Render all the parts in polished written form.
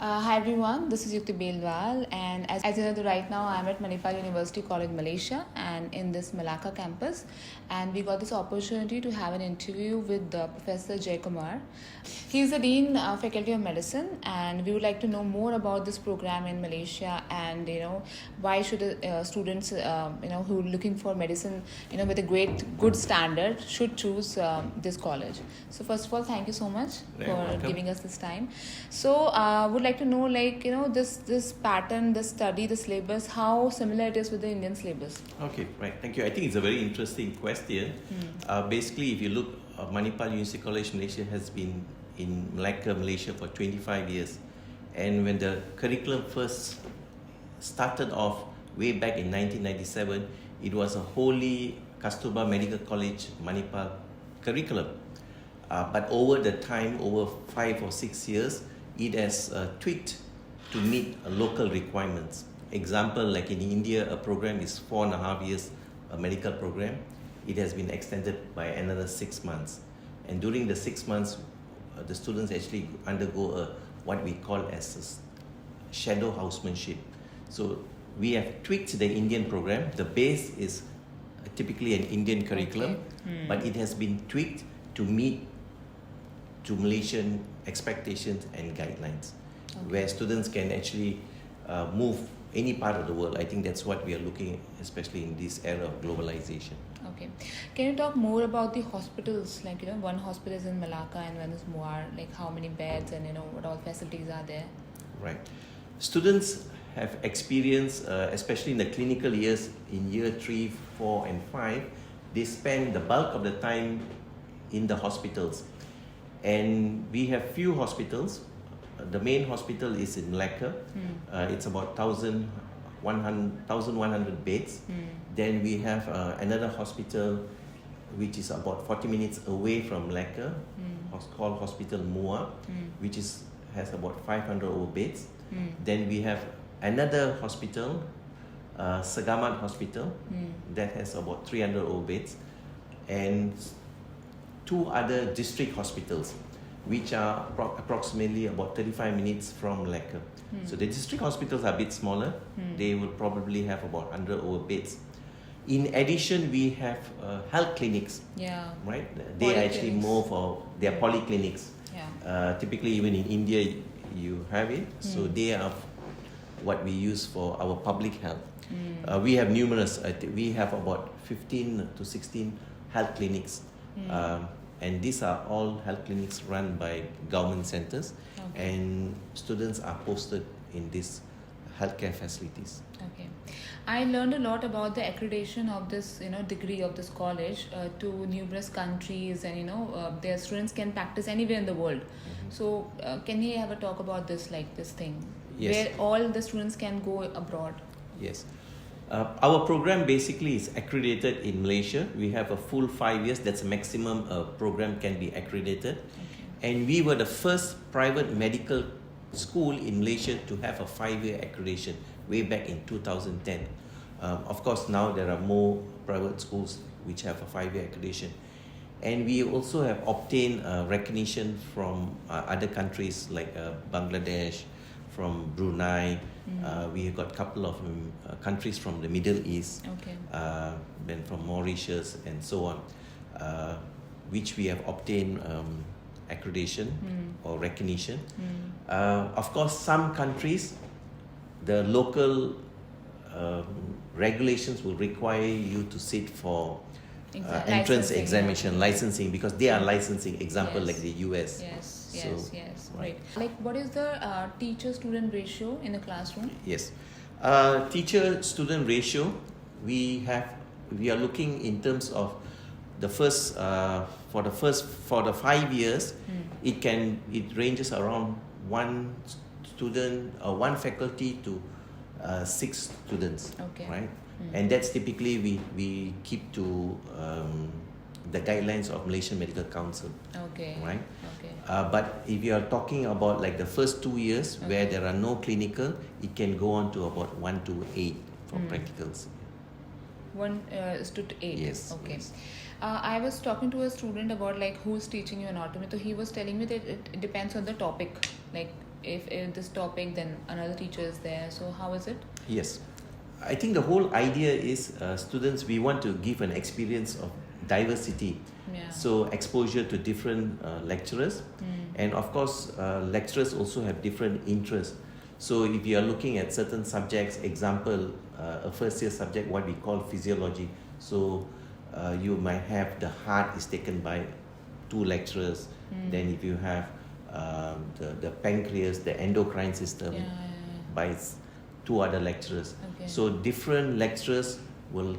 Hi everyone, this is Yukti Belwal, and as you know, right now I'm at Manipal University College, Malaysia, and in this Malacca campus, and we got this opportunity to have an interview with Professor Jay Kumar. He's the Dean Faculty of Medicine, and we would like to know more about this program in Malaysia, and why should students who are looking for medicine with a good standard should choose this college. So first of all, thank you so much for giving us this time. So would like to know this pattern, this study, the syllabus, how similar it is with the Indian syllabus. Okay, right. Thank you. I think it's a very interesting question. Basically, if you look, Manipal University College Malaysia has been in Malacca, Malaysia for 25 years. And when the curriculum first started off way back in 1997, it was a wholly Kasturba Medical College Manipal curriculum. But over the time, over 5 or 6 years, it has tweaked to meet local requirements. Example, like in India, a program is 4.5 years, a medical program. It has been extended by another 6 months. And during the 6 months, the students actually undergo what we call as a shadow housemanship. So we have tweaked the Indian program. The base is typically an Indian curriculum, but it has been tweaked to meet to Malaysian expectations and guidelines, where students can actually move any part of the world. I think that's what we are looking at, especially in this era of globalization. Okay. Can you talk more about the hospitals? One hospital is in Malacca and one is Muar. Like how many beds and what all facilities are there? Right. Students have experience, especially in the clinical years, in year 3, 4, and 5, they spend the bulk of the time in the hospitals. And we have few hospitals. The main hospital is in Malacca. It's about 1,100 beds. Then we have another hospital which is about 40 minutes away from Malacca, called Hospital Muar, which has about 500 over beds. Then we have another hospital, Segamat Hospital, that has about 300 over beds. And 2 other district hospitals, which are approximately about 35 minutes from Malacca. So the district hospitals are a bit smaller. They will probably have about 100 over beds. In addition, we have health clinics. Yeah. Right? They are actually more for their polyclinics. Yeah. Typically, even in India, you have it. So they are what we use for our public health. We have numerous. We have about 15 to 16 health clinics. And these are all health clinics run by government centers, and students are posted in these healthcare facilities. Okay, I learned a lot about the accreditation of this degree of this college to numerous countries, and their students can practice anywhere in the world. So can we have a talk about this thing? Yes. Where all the students can go abroad? Yes. Our program basically is accredited in Malaysia. We have a full 5 years. That's a maximum program can be accredited. And we were the first private medical school in Malaysia to have a 5-year accreditation way back in 2010. Of course, now there are more private schools which have a 5-year accreditation. And we also have obtained recognition from other countries like Bangladesh, from Brunei. We have got a couple of countries from the Middle East, then from Mauritius and so on, which we have obtained accreditation or recognition. Of course, some countries, the local regulations will require you to sit for entrance examination, licensing, because they are licensing, example like the US. Yes, right. Like, what is the teacher-student ratio in the classroom? Yes, teacher-student ratio. We are looking in terms of the first for the 5 years. It ranges around 1 student or 1 faculty to 6 students. Right, and that's typically we keep to the guidelines of Malaysian Medical Council. Right. But if you are talking about like the first 2 years where there are no clinical, it can go on to about 1 to 8 for practicals. 1 is to 8. Yes. Yes. I was talking to a student about who's teaching you anatomy. So he was telling me that it depends on the topic. Like if this topic, then another teacher is there. So how is it? Yes. I think the whole idea is students, we want to give an experience of diversity. Yeah. So exposure to different lecturers. And of course, lecturers also have different interests. So if you are looking at certain subjects, example, a first year subject, what we call physiology. So you might have the heart is taken by 2 lecturers. Then if you have the pancreas, the endocrine system, by 2 other lecturers. Okay. So different lecturers will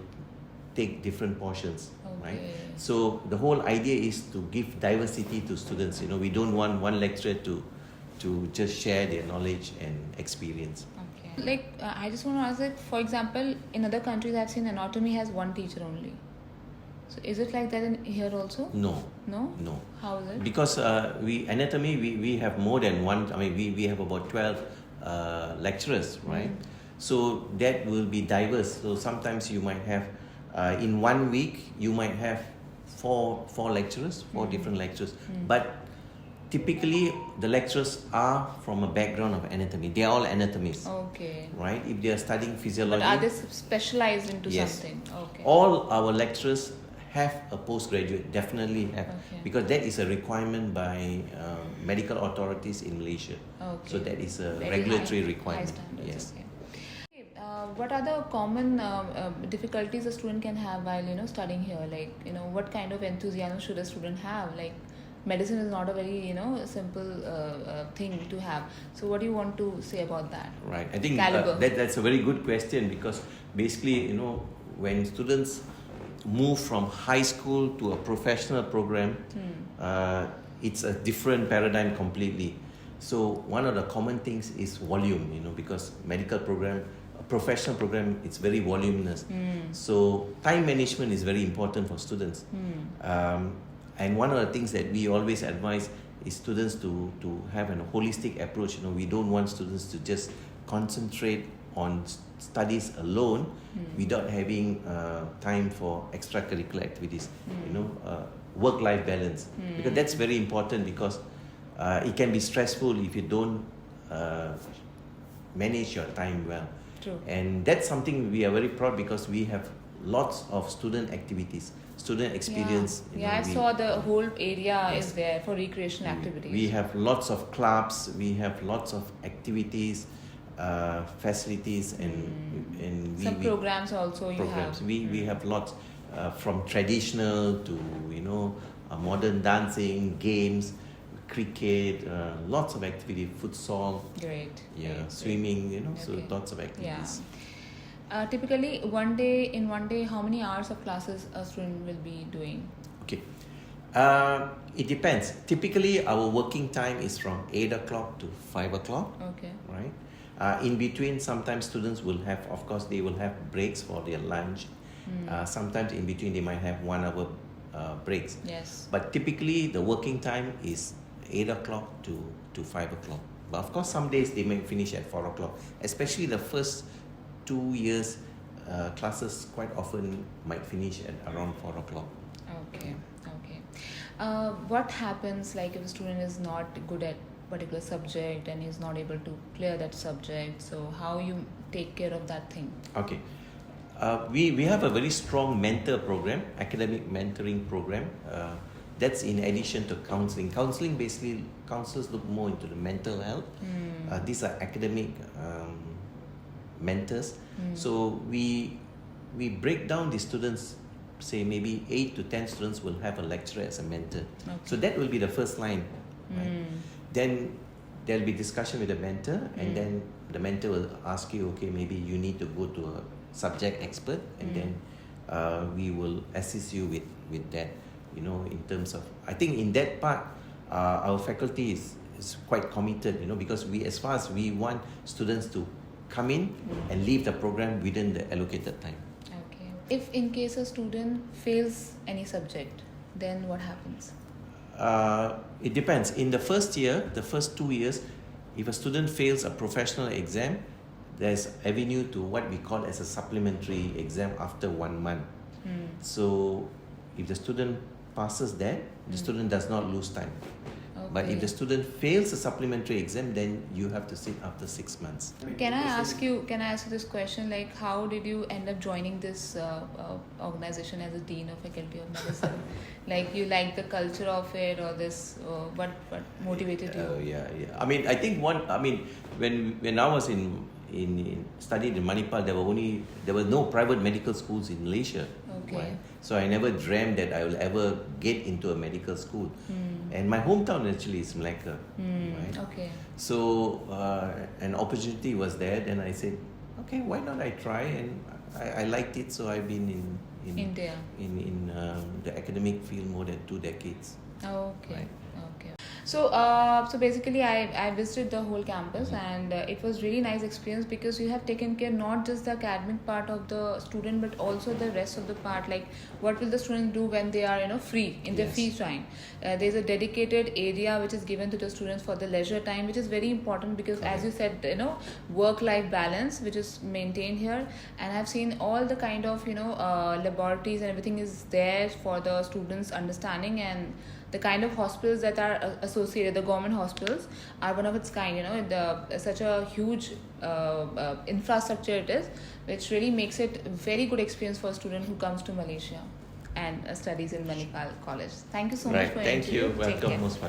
take different portions, right? So the whole idea is to give diversity to students. You know, we don't want one lecturer to just share their knowledge and experience. Okay. Like I just want to ask, like, for example, in other countries I've seen anatomy has 1 teacher only. So is it like that in here also? No. No? No. How is it? Because anatomy we have more than one. I mean we have about 12 lecturers, right? So that will be diverse. So sometimes you might have in 1 week you might have four lecturers, 4 different lecturers. But typically the lecturers are from a background of anatomy. They are all anatomists. Okay. Right? If they are studying physiology. But are they specialized into Yes. something? Okay. All our lecturers have a postgraduate, definitely have, Okay. because that is a requirement by medical authorities in Malaysia. Okay. So that is a Very regulatory high requirement. standards, Yes. okay. What are the common difficulties a student can have while studying here? Like what kind of enthusiasm should a student have? Like medicine is not a very simple thing to have. So what do you want to say about that? Right. I think Caliber. that's a very good question, because basically when students move from high school to a professional program, it's a different paradigm completely. So one of the common things is volume, because medical program, professional program, it's very voluminous. So time management is very important for students. And one of the things that we always advise is students to have a holistic approach. We don't want students to just concentrate on studies alone without having time for extracurricular activities. Work-life balance, because that's very important, because it can be stressful if you don't manage your time well. True. And that's something we are very proud, because we have lots of student activities, student experience. I saw the whole area Yes. is there for recreational activities. We have lots of clubs, we have lots of activities, facilities, and some programs also programs. you have. We have lots, from traditional to modern dancing, games, cricket, lots of activity, futsal, Great. Great. swimming, so Okay. lots of activities. Typically, in one day, how many hours of classes a student will be doing? Okay. It depends. Typically, our working time is from 8 o'clock to 5 o'clock. Okay. Right. In between, sometimes students will have, of course, they will have breaks for their lunch. Sometimes in between, they might have 1 hour breaks. Yes. But typically, the working time is 8 o'clock to 5 o'clock. But of course, some days they may finish at 4 o'clock. Especially the first 2 years, classes quite often might finish at around 4 o'clock. Okay. What happens like if a student is not good at particular subject and is not able to clear that subject? So how you take care of that thing? Okay. We have a very strong mentor program, academic mentoring program. That's in addition to counseling. Counseling, basically, counselors look more into the mental health. These are academic mentors. So we break down the students, say maybe 8 to 10 students will have a lecturer as a mentor. Okay. So that will be the first line. Right? Then there'll be discussion with the mentor, and then the mentor will ask you, okay, maybe you need to go to a subject expert, and then we will assist you with that, in terms of, I think in that part, our faculty is quite committed, because as far as we want students to come in and leave the program within the allocated time. Okay. If in case a student fails any subject, then what happens? It depends. In the first year, the first 2 years, if a student fails a professional exam, there's avenue to what we call as a supplementary exam after 1 month. So if the student passes that, the student does not lose time. But Okay. if the student fails a supplementary exam, then you have to sit after 6 months. Can I ask you this question, like how did you end up joining this organization as a dean of faculty of medicine? Like you like the culture of it, or this what motivated you? I mean, I think when I was in studied in Manipal, there were no private medical schools in Malaysia. Okay. Right? So I never dreamt that I will ever get into a medical school. And my hometown actually is Malacca. Right? Okay. So an opportunity was there, and I said, okay, why not I try? And I liked it, so I've been in India. in the academic field more than 2 decades. Okay. Right. Okay. So, so basically, I visited the whole campus, and it was really nice experience because you have taken care not just the academic part of the student, but also the rest of the part. Like, what will the students do when they are free in their Yes. free time? There's a dedicated area which is given to the students for the leisure time, which is very important because, as you said, work-life balance which is maintained here. And I've seen all the kind of laboratories and everything is there for the students' understanding, and the kind of hospitals that are associated, the government hospitals, are one of its kind. Such a huge infrastructure it is, which really makes it a very good experience for a student who comes to Malaysia and studies in Manipal College. Thank you so much Right. for your Thank you. interview. Take care. Welcome, most